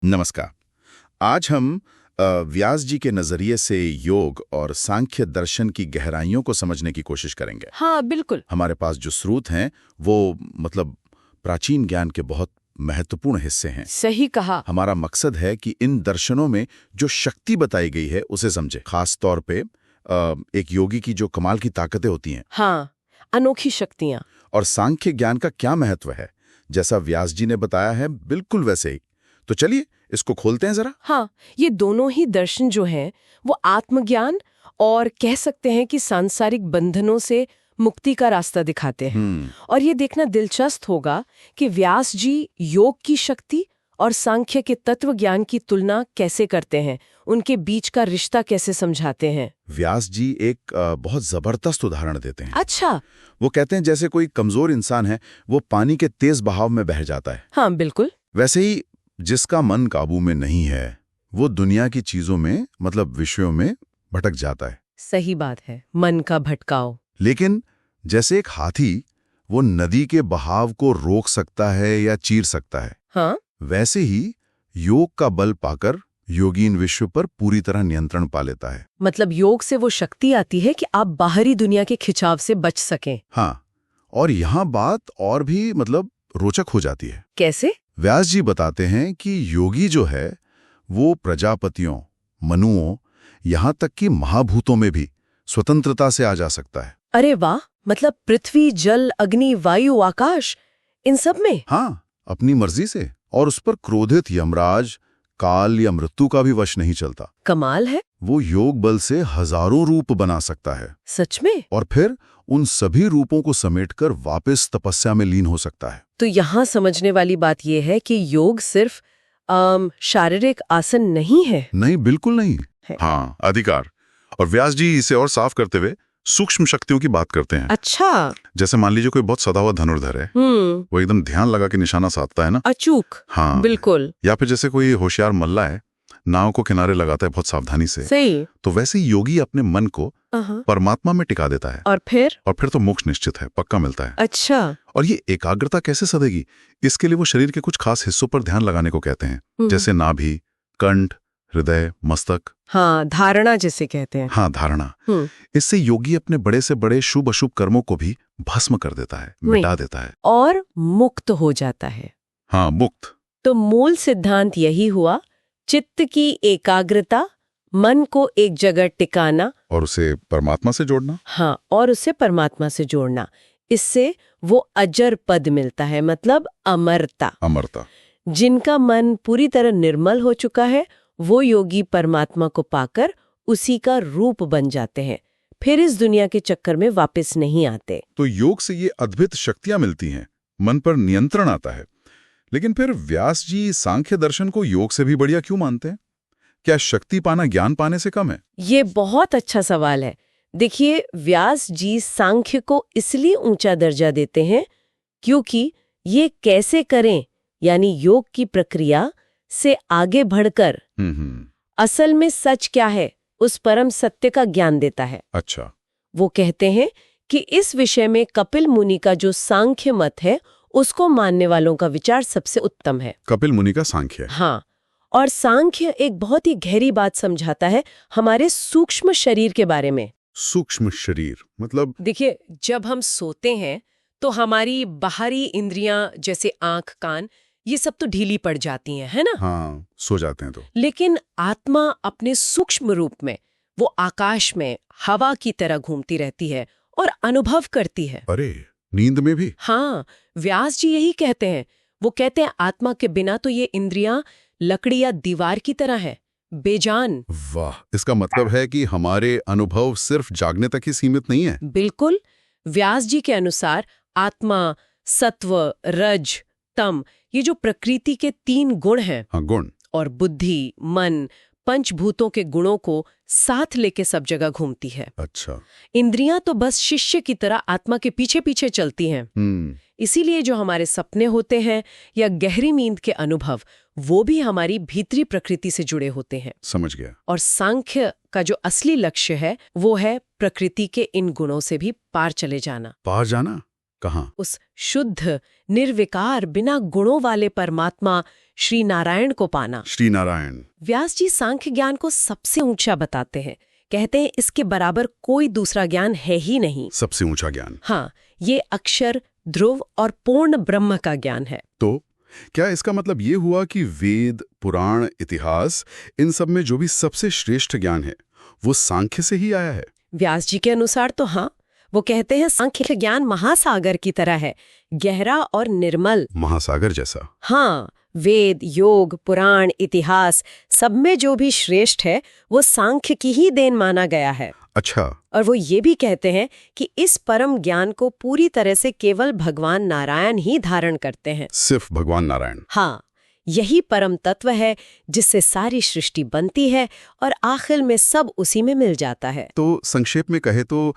नमस्कार। आज हम व्यास जी के नजरिए से योग और सांख्य दर्शन की गहराइयों को समझने की कोशिश करेंगे। हाँ, बिल्कुल। हमारे पास जो स्रोत हैं वो प्राचीन ज्ञान के बहुत महत्वपूर्ण हिस्से हैं। सही कहा। हमारा मकसद है कि इन दर्शनों में जो शक्ति बताई गई है उसे समझे, खास तौर पे एक योगी की जो कमाल की ताकतें होती हैं। हाँ, अनोखी शक्तियाँ। और सांख्य ज्ञान का क्या महत्व है, जैसा व्यास जी ने बताया है बिल्कुल वैसे ही। तो चलिए इसको खोलते हैं जरा। हाँ, ये दोनों ही दर्शन जो हैं वो आत्मज्ञान और कह सकते हैं कि सांसारिक बंधनों से मुक्ति का रास्ता दिखाते हैं। और ये देखना दिलचस्प होगा कि व्यास जी योग की शक्ति और सांख्य के तत्व ज्ञान की तुलना कैसे करते हैं, उनके बीच का रिश्ता कैसे समझाते हैं। व्यास जी एक बहुत जबरदस्त उदाहरण देते हैं। अच्छा। वो कहते हैं जैसे कोई कमजोर इंसान है, वो पानी के तेज बहाव में बह जाता है। हाँ, बिल्कुल। वैसे ही जिसका मन काबू में नहीं है वो दुनिया की चीजों में विषयों में भटक जाता है। सही बात है, मन का भटकाव। लेकिन जैसे एक हाथी वो नदी के बहाव को रोक सकता है या चीर सकता है, हाँ, वैसे ही योग का बल पाकर योगी इन विश्व पर पूरी तरह नियंत्रण पा लेता है। मतलब योग से वो शक्ति आती है कि आप बाहरी दुनिया के खिंचाव से बच सकें। हाँ, और यहाँ बात और भी रोचक हो जाती है। कैसे? व्यास जी बताते हैं कि योगी जो है वो प्रजापतियों, मनुओं, यहाँ तक कि महाभूतों में भी स्वतंत्रता से आ जा सकता है। अरे वाह! मतलब पृथ्वी, जल, अग्नि, वायु, आकाश, इन सब में? हाँ, अपनी मर्जी से। और उस पर क्रोधित यमराज, काल या मृत्यु का भी वश नहीं चलता। कमाल है। वो योग बल से हजारों रूप बना सकता है। सच में? और फिर उन सभी रूपों को समेटकर वापस तपस्या में लीन हो सकता है। तो यहाँ समझने वाली बात यह है कि योग सिर्फ शारीरिक आसन नहीं है। नहीं, बिल्कुल नहीं है। हाँ, अधिकार। और व्यास जी इसे और साफ करते हुए सूक्ष्म शक्तियों की बात करते हैं। अच्छा। जैसे मान लीजिए कोई बहुत सदा हुआ धनुर्धर है, वो एकदम ध्यान लगा के निशाना साधता है ना, अचूक। हाँ बिल्कुल। या फिर जैसे कोई होशियार मल्ला है, नाव को किनारे लगाता है बहुत सावधानी से। सही। तो वैसे ही योगी अपने मन को परमात्मा में टिका देता है। और फिर तो मोक्ष निश्चित है, पक्का मिलता है। अच्छा। और ये एकाग्रता कैसे सधेगी, इसके लिए वो शरीर के कुछ खास हिस्सों पर ध्यान लगाने को कहते हैं, जैसे नाभि, कंठ, हृदय, मस्तक। हाँ, धारणा जिसे कहते हैं। हाँ, धारणा। इससे योगी अपने बड़े से बड़े शुभ अशुभ कर्मों को भी भस्म कर देता है, मिटा देता है और मुक्त हो जाता है। हाँ, मुक्त। तो मूल सिद्धांत यही हुआ, चित्त की एकाग्रता, मन को एक जगह टिकाना और उसे परमात्मा से जोड़ना। हाँ, और उसे परमात्मा से जोड़ना। इससे वो अजर पद मिलता है, मतलब अमरता। अमरता। जिनका मन पूरी तरह निर्मल हो चुका है वो योगी परमात्मा को पाकर उसी का रूप बन जाते हैं, फिर इस दुनिया के चक्कर में वापस नहीं आते। तो योग से ये अद्भुत शक्तियां मिलती हैं, मन पर नियंत्रण आता है। लेकिन फिर व्यास जी सांख्य दर्शन को योग से भी बढ़िया क्यों मानते हैं? क्या शक्ति पाना ज्ञान पाने से कम है? ये बहुत अच्छा सवाल है। देखिए, व्यास जी सांख्य को इसलिए ऊंचा दर्जा देते हैं क्योंकि ये कैसे करें यानी योग की प्रक्रिया से आगे बढ़कर असल में सच क्या है उस परम सत्य का ज्ञान देता है। अच्छा। वो कहते हैं कि इस विषय में कपिल मुनि का जो सांख्य मत है उसको मानने वालों का विचार सबसे उत्तम है। कपिल मुनि का सांख्य? हाँ, और सांख्य एक बहुत ही गहरी बात समझाता है हमारे सूक्ष्म शरीर के बारे में। सूक्ष्म शरीर मतलब? देखिए, जब हम सोते हैं तो हमारी बाहरी इंद्रियां जैसे आंख, कान, ये सब तो ढीली पड़ जाती हैं, है ना? हाँ, सो जाते हैं तो। लेकिन आत्मा अपने सूक्ष्म रूप में वो आकाश में हवा की तरह घूमती रहती है और अनुभव करती है। अरे, नींद में भी? हाँ, व्यास जी यही कहते हैं। वो कहते हैं आत्मा के बिना तो ये इंद्रियां लकड़ी या दीवार की तरह है, बेजान। वाह, इसका मतलब है कि हमारे अनुभव सिर्फ जागने तक ही सीमित नहीं है। बिल्कुल। व्यास जी के अनुसार आत्मा, सत्व, रज, तम, ये जो प्रकृति के 3 गुण हैं, हाँ, गुण, और बुद्धि, मन, पंचभूतों के गुणों को साथ लेके सब जगह घूमती है। अच्छा। इंद्रियां तो बस शिष्य की तरह आत्मा के पीछे पीछे चलती हैं। इसीलिए जो हमारे सपने होते हैं या गहरी नींद के अनुभव, वो भी हमारी भीतरी प्रकृति से जुड़े होते हैं। समझ गया। और सांख्य का जो असली लक्ष्य है वो है प्रकृति के इन गुणों से भी पार चले जाना। पार जाना? कहाँ? उस शुद्ध, निर्विकार, बिना गुणों वाले परमात्मा श्री नारायण को पाना। श्री नारायण। व्यास जी सांख्य ज्ञान को सबसे ऊंचा बताते हैं। कहते हैं इसके बराबर कोई दूसरा ज्ञान है ही नहीं। सबसे ऊंचा ज्ञान। हाँ, ये अक्षर, ध्रुव और पूर्ण ब्रह्म का ज्ञान है। तो क्या इसका मतलब ये हुआ कि वेद, पुराण, इतिहास, इन सब में जो भी सबसे श्रेष्ठ ज्ञान है वो सांख्य से ही आया है? व्यास जी के अनुसार तो हाँ। वो कहते हैं सांख्य ज्ञान महासागर की तरह है, गहरा और निर्मल। महासागर जैसा? हाँ, वेद, योग, पुराण, इतिहास, सब में जो भी श्रेष्ठ है वो सांख्य की ही देन माना गया है। अच्छा। और वो ये भी कहते हैं कि इस परम ज्ञान को पूरी तरह से केवल भगवान नारायण ही धारण करते हैं। सिर्फ भगवान नारायण? हाँ, यही परम तत्व है जिससे सारी सृष्टि बनती है और आखिर में सब उसी में मिल जाता है। तो संक्षेप में कहे तो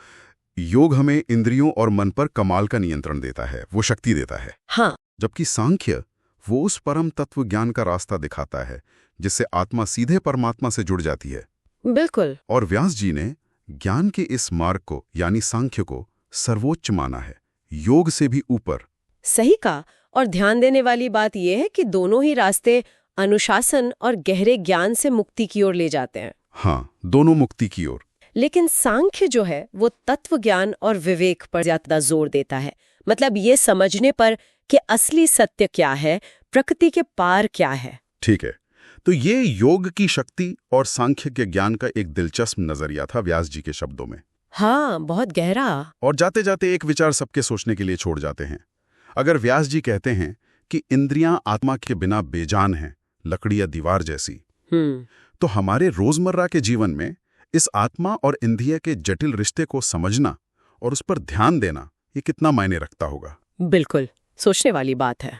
योग हमें इंद्रियों और मन पर कमाल का नियंत्रण देता है, वो शक्ति देता है। हाँ। जबकि सांख्य वो उस परम तत्व ज्ञान का रास्ता दिखाता है जिससे आत्मा सीधे परमात्मा से जुड़ जाती है। बिल्कुल। और व्यास जी ने ज्ञान के इस मार्ग को यानी सांख्य को सर्वोच्च माना है, योग से भी ऊपर। सही कहा। और ध्यान देने वाली बात यह है कि दोनों ही रास्ते अनुशासन और गहरे ज्ञान से मुक्ति की ओर ले जाते हैं। हाँ, दोनों मुक्ति की ओर। लेकिन सांख्य जो है वो तत्व ज्ञान और विवेक पर ज्यादा जोर देता है। मतलब ये समझने पर कि असली सत्य क्या है, प्रकृति के पार क्या है। ठीक है, तो ये योग की शक्ति और सांख्य के ज्ञान का एक दिलचस्प नजरिया था व्यास जी के शब्दों में। हाँ, बहुत गहरा। और जाते जाते एक विचार सबके सोचने के लिए छोड़ जाते हैं। अगर व्यास जी कहते हैं कि इंद्रियां आत्मा के बिना बेजान हैं, लकड़ी या दीवार जैसी, तो हमारे रोजमर्रा के जीवन में इस आत्मा और इंद्रिय के जटिल रिश्ते को समझना और उस पर ध्यान देना ये कितना मायने रखता होगा? बिल्कुल, सोचने वाली बात है।